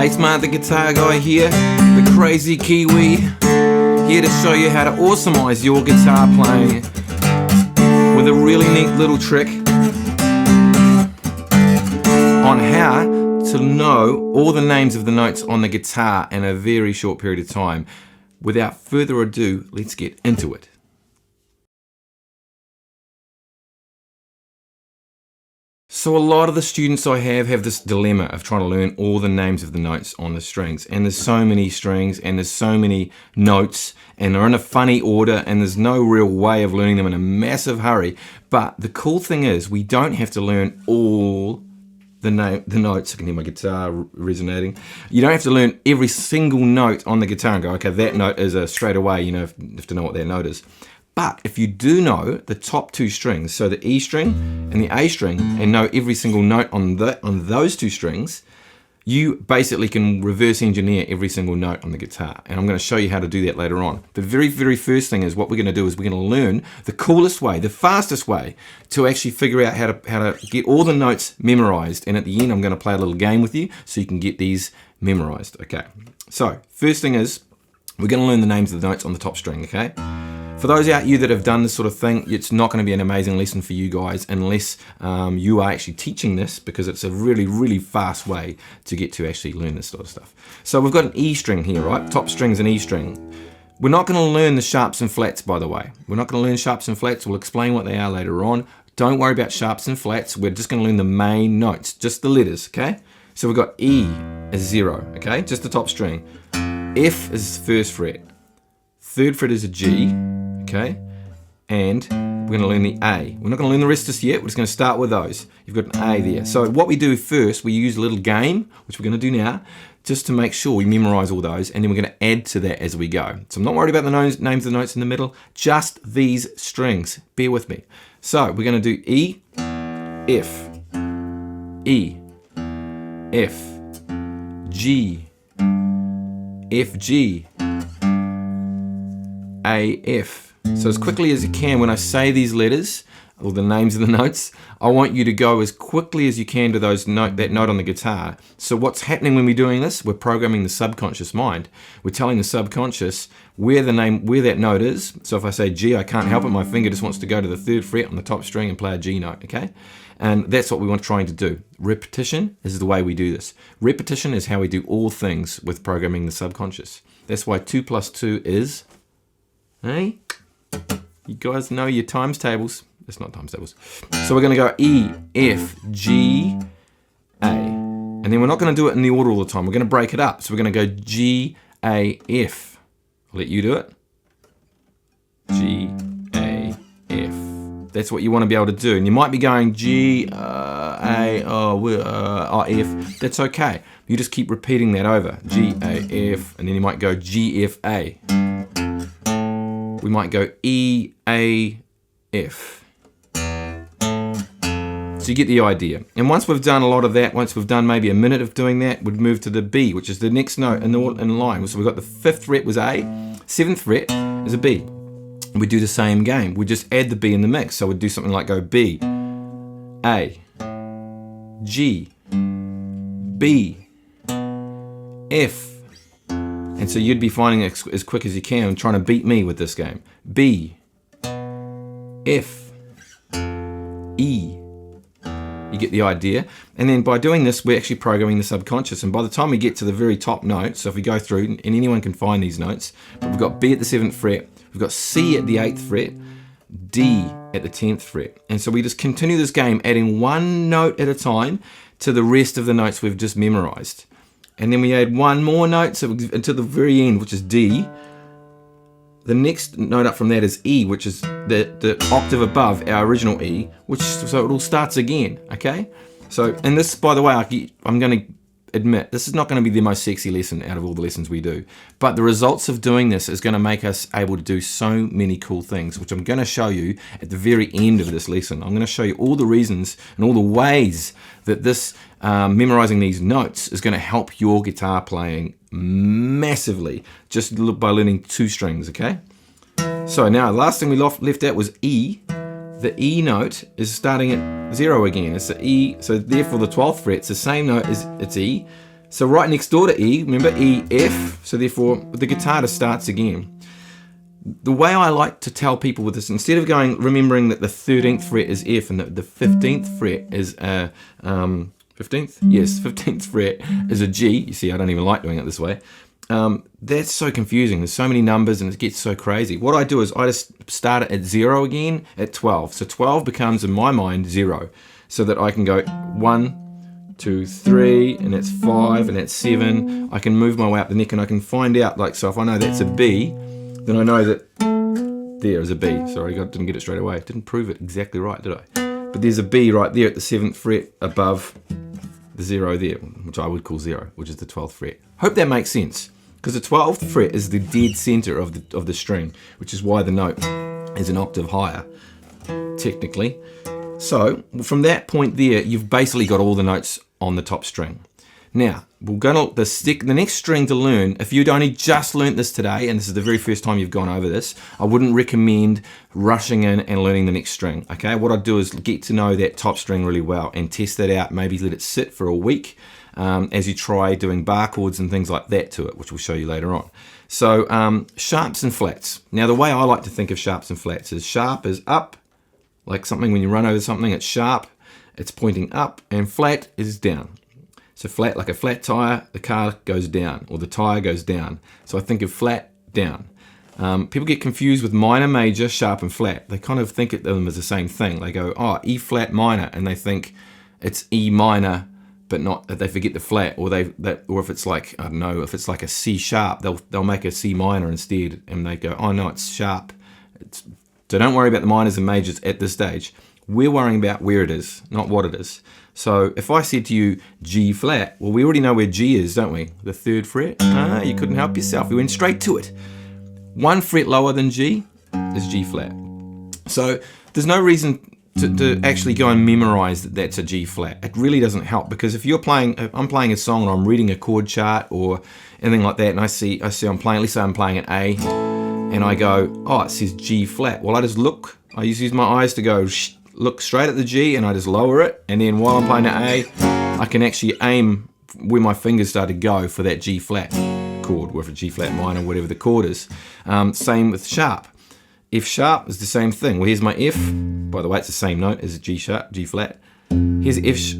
Hey Smart, the guitar guy here, the crazy Kiwi, here to show you how to awesomize your guitar playing with a really neat little trick on how to know all the names of the notes on the guitar in a very short period of time. Without further ado, let's get into it. So a lot of the students I have this dilemma of trying to learn all the names of the notes on the strings, and there's so many strings and there's so many notes and they're in a funny order and there's no real way of learning them in a massive hurry. But the cool thing is we don't have to learn all the notes. I can hear my guitar resonating. You don't have to learn every single note on the guitar and go, okay, that note is a straight away, you have to know what that note is. But if you do know the top two strings, so the E string and the A string, and know every single note on those two strings, you basically can reverse engineer every single note on the guitar. And I'm going to show you how to do that later on. The very, very first thing is what we're going to do is we're going to learn the coolest way, the fastest way to actually figure out how to get all the notes memorized. And at the end, I'm going to play a little game with you so you can get these memorized. Okay. So first thing is we're going to learn the names of the notes on the top string. Okay. For those out you that have done this sort of thing, it's not going to be an amazing lesson for you guys unless you are actually teaching this, because it's a really, really fast way to get to actually learn this sort of stuff. So we've got an E string here, right? Top string's an E string. We're not going to learn the sharps and flats, by the way. We're not going to learn sharps and flats. We'll explain what they are later on. Don't worry about sharps and flats. We're just going to learn the main notes, just the letters, okay? So we've got E is 0, okay? Just the top string. F is first fret. Third fret is a G. Okay, and we're going to learn the A. We're not going to learn the rest just yet. We're just going to start with those. You've got an A there. So what we do first, we use a little game, which we're going to do now, just to make sure we memorize all those, and then we're going to add to that as we go. So I'm not worried about the names of the notes in the middle, just these strings. Bear with me. So we're going to do E, F, E, F, G, F, G, A, F. So as quickly as you can, when I say these letters, or the names of the notes, I want you to go as quickly as you can to that note on the guitar. So what's happening when we're doing this? We're programming the subconscious mind. We're telling the subconscious where that note is. So if I say G, I can't help it. My finger just wants to go to the third fret on the top string and play a G note, okay? And that's what we want trying to do. Repetition is the way we do this. Repetition is how we do all things with programming the subconscious. That's why 2 + 2 is, hey? You guys know your times tables. It's not times tables. So we're going to go E, F, G, A. And then we're not going to do it in the order all the time. We're going to break it up. So we're going to go G, A, F. I'll let you do it. G, A, F. That's what you want to be able to do. And you might be going G, A, F. That's okay. You just keep repeating that over. G, A, F. And then you might go G, F, A. We might go E, A, F. So you get the idea. And once we've done a lot of that, once we've done maybe a minute of doing that, we'd move to the B, which is the next note in line. So we've got the 5th fret was A, 7th fret is a B. We do the same game. We just add the B in the mix. So we'd do something like go B, A, G, B, F. And so you'd be finding it as quick as you can and trying to beat me with this game. B, F, E. You get the idea. And then by doing this, we're actually programming the subconscious. And by the time we get to the very top note, so if we go through, and anyone can find these notes, but we've got B at the 7th fret, we've got C at the 8th fret, D at the 10th fret. And so we just continue this game, adding one note at a time to the rest of the notes we've just memorized. And then we add one more note until the very end, which is D. The next note up from that is E, which is the octave above our original E, so it all starts again, okay? So, and this, by the way, I'm going to admit, this is not going to be the most sexy lesson out of all the lessons we do, but the results of doing this is going to make us able to do so many cool things, which I'm going to show you at the very end of this lesson. I'm going to show you all the reasons and all the ways that this memorizing these notes is going to help your guitar playing massively just by learning 2 strings, okay? So now the last thing we left out was E. The E note is starting at 0 again. It's the E, so therefore the 12th fret, it's the same note as it's E, So right next door to E, remember E, F, so therefore the guitar just starts again. The way I like to tell people with this, instead of remembering that the 13th fret is F and the 15th fret is a, 15th? Yes, 15th fret is a G. You see, I don't even like doing it this way. That's so confusing. There's so many numbers and it gets so crazy. What I do is I just start it at 0 again at 12. So 12 becomes, in my mind, 0. So that I can go 1, 2, 3, and that's 5, and that's 7. I can move my way up the neck and I can find out, like, so if I know that's a B, then I know that there is a B. Sorry, I didn't get it straight away. Didn't prove it exactly right, did I? But there's a B right there at the 7th fret above the 0 there, which I would call 0, which is the 12th fret. Hope that makes sense, because the 12th fret is the dead center of the string, which is why the note is an octave higher, technically. So from that point there, you've basically got all the notes on the top string. Now, we're going to the next string to learn. If you'd only just learnt this today, and this is the very first time you've gone over this, I wouldn't recommend rushing in and learning the next string. Okay, what I'd do is get to know that top string really well and test that out. Maybe let it sit for a week as you try doing bar chords and things like that to it, which we'll show you later on. So sharps and flats. Now, the way I like to think of sharps and flats is sharp is up, like something when you run over something, it's sharp, it's pointing up, and flat is down. So flat, like a flat tire, the car goes down, or the tire goes down. So I think of flat, down. People get confused with minor, major, sharp, and flat. They kind of think of them as the same thing. They go, oh, E flat minor, and they think it's E minor, but not, they forget the flat, or or if it's like, I don't know, if it's like a C sharp, they'll make a C minor instead, and they go, oh no, it's sharp. So don't worry about the minors and majors at this stage. We're worrying about where it is, not what it is. So if I said to you G flat, well, we already know where G is, don't we? The 3rd fret. You couldn't help yourself. We went straight to it. 1 fret lower than G is G flat. So there's no reason to actually go and memorize that that's a G flat. It really doesn't help, because if I'm playing a song and I'm reading a chord chart or anything like that, and I see I'm playing, let's say I'm playing an A, and I go, oh, it says G flat. Well, I just look. I just use my eyes to go look straight at the G, and I just lower it, and then while I'm playing an A, I can actually aim where my fingers start to go for that G flat chord, or if it's G flat minor, whatever the chord is. Same with sharp. F sharp is the same thing. Well, here's my F. By the way, it's the same note as G sharp, G flat. Here's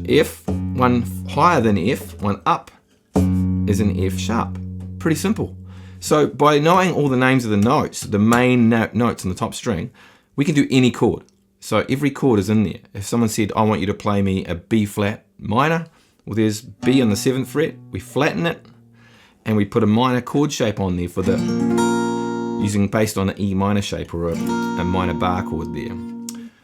F. One higher than F, one up is an F sharp. Pretty simple. So by knowing all the names of the notes, the main notes on the top string, we can do any chord. So every chord is in there. If someone said, I want you to play me a B flat minor, well, there's B on the 7th fret, we flatten it, and we put a minor chord shape on there for based on an E minor shape or a minor bar chord there.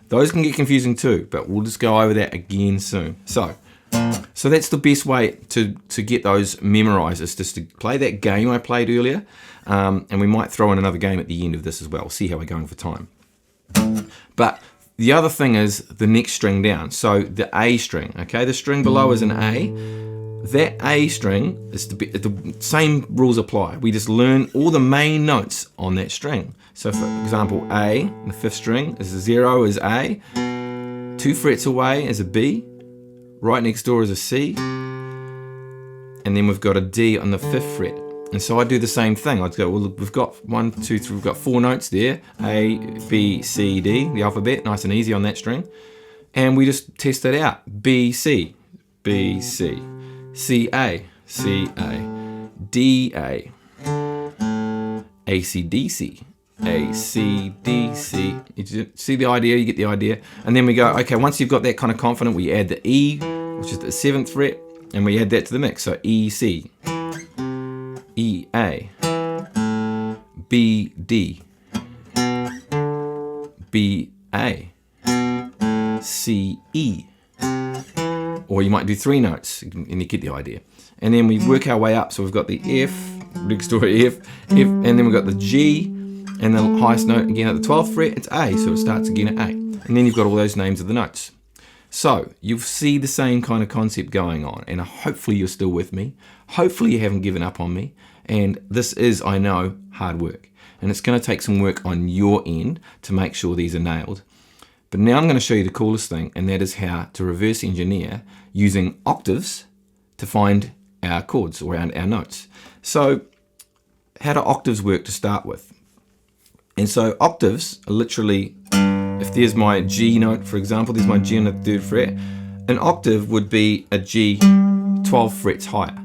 Those can get confusing too, but we'll just go over that again soon. So that's the best way to get those memorized, is just to play that game I played earlier, and we might throw in another game at the end of this as well. See how we're going for time. But the other thing is the next string down. So the A string, okay? The string below is an A. That A string, is the same rules apply. We just learn all the main notes on that string. So for example, A, the 5th string, is 0 is A. 2 frets away is a B. Right next door is a C. And then we've got a D on the 5th fret. And so I do the same thing. I'd go, well, we've got 1, 2, 3, we've got 4 notes there. A, B, C, D, the alphabet, nice and easy on that string. And we just test it out. B, C, B, C, C, A, C, A, D, A, A, C, D, C, A, C, D, C. You see the idea, you get the idea. And then we go, okay, once you've got that kind of confident, we add the E, which is the 7th fret, and we add that to the mix. So E, C, E, A, B, D, B, A, C, E. Or you might do 3 notes, and you get the idea. And then we work our way up. So we've got the F, next door F, and then we've got the G, and the highest note again at the 12th fret, it's A, so it starts again at A. And then you've got all those names of the notes. So you'll see the same kind of concept going on, and hopefully you're still with me. Hopefully you haven't given up on me. And this is, I know, hard work. And it's going to take some work on your end to make sure these are nailed. But now I'm going to show you the coolest thing, and that is how to reverse engineer using octaves to find our chords or our notes. So how do octaves work to start with? And so octaves are literally, if there's my G note, for example, there's my G on the 3rd fret, an octave would be a G 12 frets higher,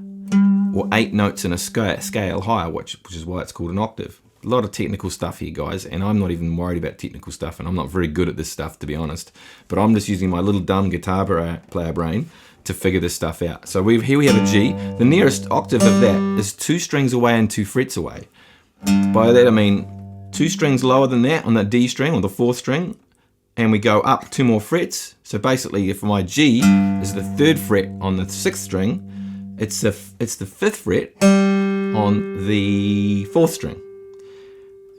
or 8 notes in a scale higher, which is why it's called an octave. A lot of technical stuff here, guys, and I'm not even worried about technical stuff, and I'm not very good at this stuff, to be honest, but I'm just using my little dumb guitar player brain to figure this stuff out. So here we have a G. The nearest octave of that is 2 strings away and 2 frets away. By that I mean 2 strings lower than that on the D string or the 4th string, and we go up 2 more frets. So basically, if my G is the 3rd fret on the 6th string, it's the 5th fret on the 4th string,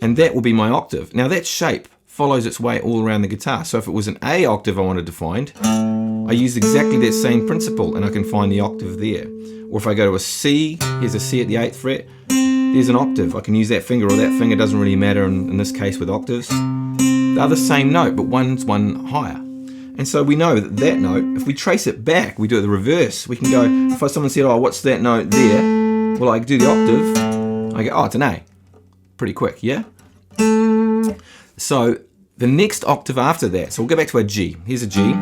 and that will be my octave. Now that shape follows its way all around the guitar. So if it was an A octave I wanted to find, I use exactly that same principle and I can find the octave there. Or if I go to a C, here's a C at the 8th fret, there's an octave. I can use that finger or that finger, doesn't really matter in this case with octaves. They're the same note, but one's one higher. And so we know that that note, if we trace it back, we do it the reverse. We can go, if someone said, oh, what's that note there? Well, I do the octave, I go, oh, it's an A. Pretty quick, yeah? So the next octave after that, so we'll go back to our G. Here's a G.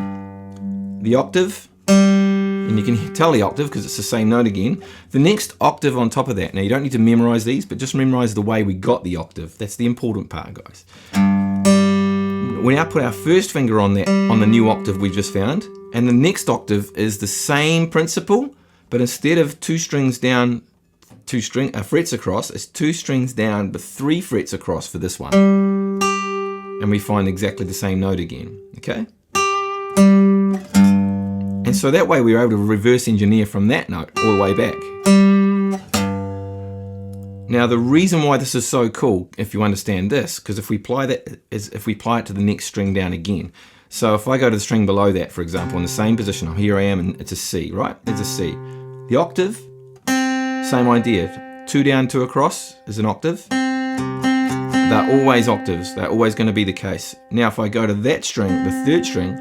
The octave, and you can tell the octave because it's the same note again. The next octave on top of that, now you don't need to memorize these, but just memorize the way we got the octave. That's the important part, guys. We now put our first finger on that, on the new octave we just found, and the next octave is the same principle, but instead of 2 strings down, frets across, it's 2 strings down but 3 frets across for this one. And we find exactly the same note again, okay? And so that way we were able to reverse engineer from that note all the way back. Now the reason why this is so cool, if you understand this, because if we apply that, is if we apply it to the next string down again. So if I go to the string below that, for example, in the same position, here I am, and it's a C, right? It's a C. The octave, same idea. 2 down, 2 across is an octave. They're always octaves. They're always going to be the case. Now if I go to that string, the 3rd string,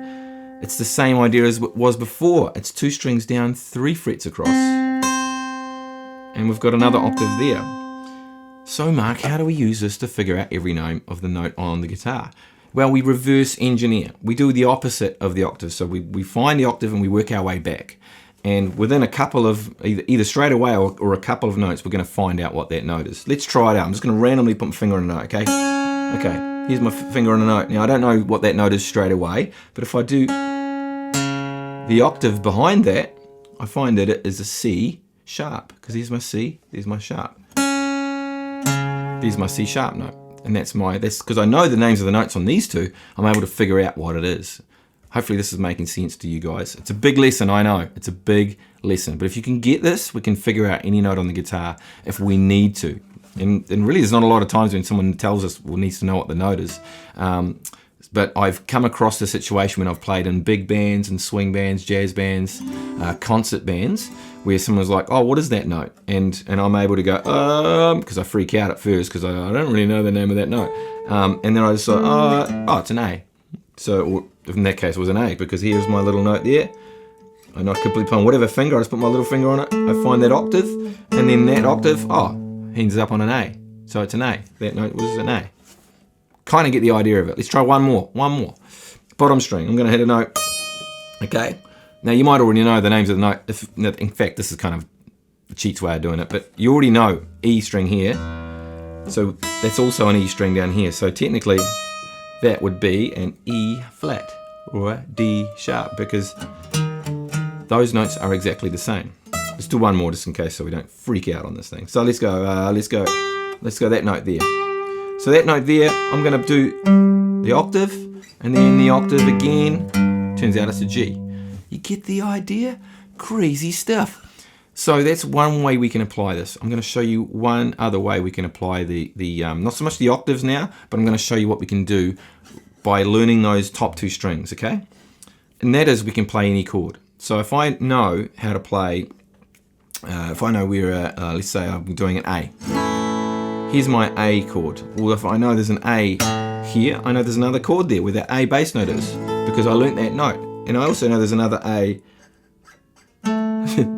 it's the same idea as it was before. It's 2 strings down, 3 frets across. And we've got another octave there. So Mark, how do we use this to figure out every name of the note on the guitar? Well, we reverse engineer. We do the opposite of the octave. So we find the octave and we work our way back. And within a couple of, either straight away or a couple of notes, we're going to find out what that note is. Let's try it out. I'm just going to randomly put my finger on a note, okay? Okay, here's my finger on a note. Now, I don't know what that note is straight away, but if I do the octave behind that, I find that it is a C sharp, because here's my C, there's my sharp. There's my C sharp note. And that's because I know the names of the notes on these two, I'm able to figure out what it is. Hopefully this is making sense to you guys. It's a big lesson, I know. It's a big lesson. But if you can get this, we can figure out any note on the guitar if we need to. And really there's not a lot of times when someone tells us or needs to know what the note is. But I've come across the situation when I've played in big bands and swing bands, jazz bands, concert bands, where someone's like, oh, what is that note? And I'm able to go, because I freak out at first because I don't really know the name of that note. And then I just thought, oh, it's an A. So in that case it was an A, because here's my little note there. I'm not completely playing whatever finger, I just put my little finger on it, I find that octave, and then that octave, ends up on an A. So it's an A. That note was an A. Kind of get the idea of it. Let's try one more. Bottom string. I'm going to hit a note. Okay. Now you might already know the names of the note. In fact, this is kind of a cheat's way of doing it, but you already know E string here. So that's also an E string down here. So technically that would be an E flat or a D sharp, because those notes are exactly the same. Let's do one more just in case so we don't freak out on this thing. So let's go that note there. So that note there, I'm going to do the octave, and then the octave again. Turns out it's a G. You get the idea? Crazy stuff. So that's one way we can apply this. I'm going to show you one other way we can apply the not so much the octaves now, but I'm going to show you what we can do by learning those top 2 strings, okay? And that is we can play any chord. So if I know how to play, if I know where, let's say I'm doing an A. Here's my A chord. Well, if I know there's an A here, I know there's another chord there where that A bass note is, because I learnt that note. And I also know there's another A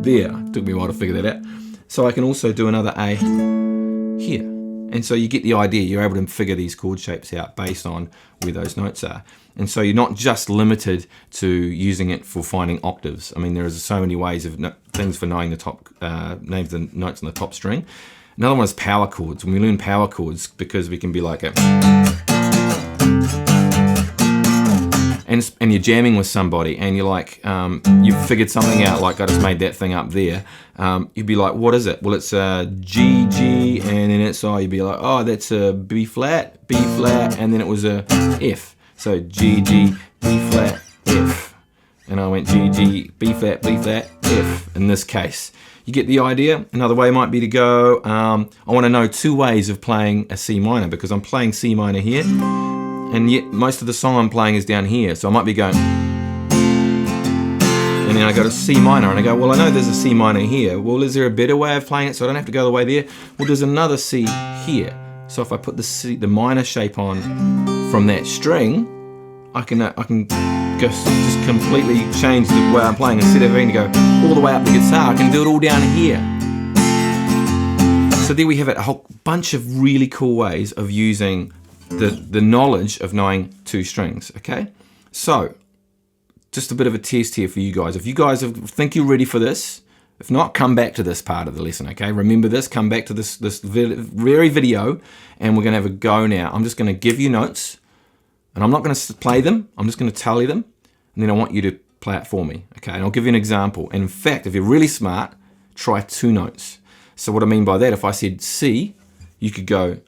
there. Took me a while to figure that out. So I can also do another A here. And so you get the idea. You're able to figure these chord shapes out based on where those notes are. And so you're not just limited to using it for finding octaves. I mean, there are so many ways of things for knowing the top names the notes on the top string. Another one is power chords. When we learn power chords, because we can be like a, and you're jamming with somebody, and you're like, you've figured something out, like I just made that thing up there. You'd be like, what is it? Well, it's a G, G, and then it's you'd be like, oh, that's a B flat, and then it was a F. So G, G, B flat, F. And I went G, G, B flat, F in this case. You get the idea? Another way might be to go, I want to know 2 ways of playing a C minor, because I'm playing C minor here, and yet most of the song I'm playing is down here. So I might be going, and then I go to C minor, and I go, well, I know there's a C minor here. Well, is there a better way of playing it so I don't have to go all the way there? Well, there's another C here. So if I put the minor shape on from that string, I can just completely change the way I'm playing. Instead of having to go all the way up the guitar, I can do it all down here. So there we have it, a whole bunch of really cool ways of using the knowledge of knowing 2 strings, okay? So, just a bit of a test here for you guys. If you guys think you're ready for this, if not, come back to this part of the lesson, okay? Remember this, come back to this very video, and we're gonna have a go now. I'm just gonna give you notes, and I'm not gonna play them, I'm just gonna tell you them, and then I want you to play it for me, okay? And I'll give you an example. And in fact, if you're really smart, try 2 notes. So what I mean by that, if I said C, you could go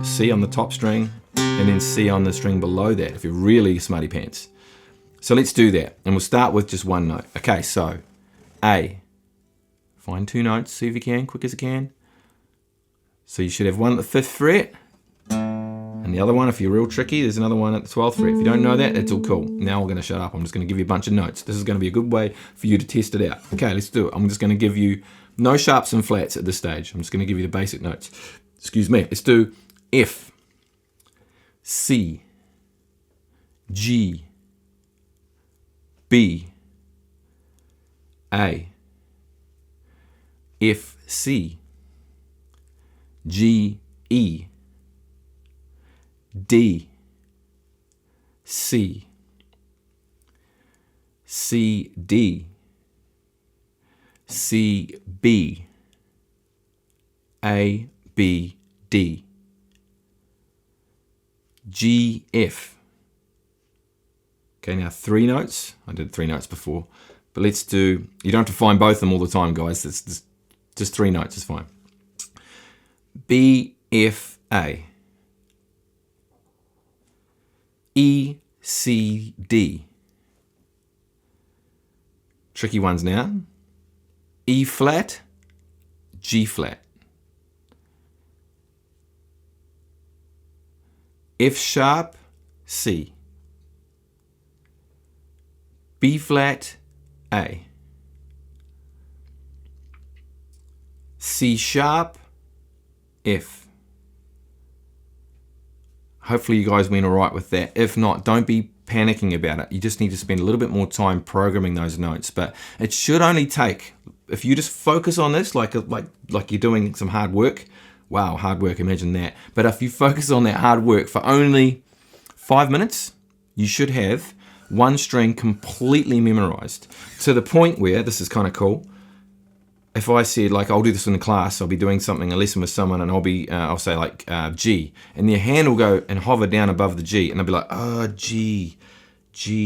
C on the top string, and then C on the string below that, if you're really smarty pants. So let's do that, and we'll start with just 1 note. Okay, so A. Find 2 notes, see if you can, quick as you can. So you should have one at the 5th fret, and the other one, if you're real tricky, there's another one at the 12th fret. If you don't know that, it's all cool. Now we're gonna shut up. I'm just gonna give you a bunch of notes. This is gonna be a good way for you to test it out. Okay, let's do it. I'm just gonna give you no sharps and flats at this stage. I'm just gonna give you the basic notes. Excuse me. Let's do F, C, G, B, A, F, C, G, E, D, C, C, D, C, B, A, B, D, G, F. Okay, now 3 notes. I did 3 notes before, but let's do, you don't have to find both of them all the time, guys. It's just 3 notes is fine. B, F, A. E, C, D. Tricky ones now. E flat, G flat. F sharp, C. B flat, A. C sharp, F. Hopefully you guys went all right with that. If not, don't be panicking about it. You just need to spend a little bit more time programming those notes. But it should only take, if you just focus on this like you're doing some hard work. Wow, hard work, imagine that. But if you focus on that hard work for only 5 minutes, you should have 1 string completely memorized. To the point where, this is kind of cool, if I said, like, I'll do this in the class, I'll be doing something, a lesson with someone, and I'll say like G, and their hand will go and hover down above the G, and I'll be like, oh, G,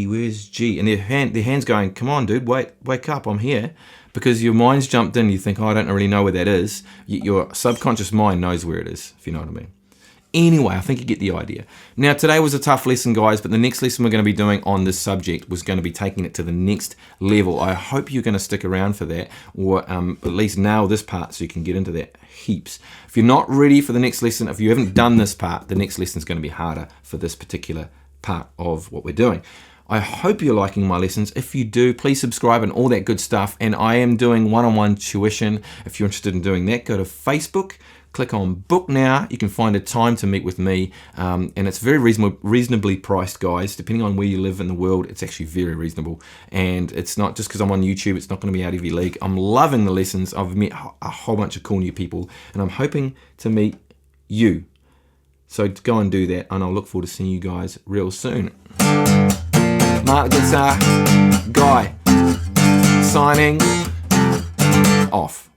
where's G? And their hand's going, come on, dude, wake up, I'm here. Because your mind's jumped in, you think, oh, I don't really know where that is. Your subconscious mind knows where it is, if you know what I mean. Anyway, I think you get the idea. Now, today was a tough lesson, guys, but the next lesson we're going to be doing on this subject was going to be taking it to the next level. I hope you're going to stick around for that, or at least nail this part so you can get into that heaps. If you're not ready for the next lesson, if you haven't done this part, the next lesson is going to be harder for this particular part of what we're doing. I hope you're liking my lessons. If you do, please subscribe and all that good stuff. And I am doing one-on-one tuition. If you're interested in doing that, go to Facebook, click on book now. You can find a time to meet with me, and it's very reasonably priced, guys. Depending on where you live in the world, it's actually very reasonable. And it's not just because I'm on YouTube, it's not going to be out of your league. I'm loving the lessons. I've met a whole bunch of cool new people, and I'm hoping to meet you. So go and do that, and I'll look forward to seeing you guys real soon. Mark the Guitar Guy signing off.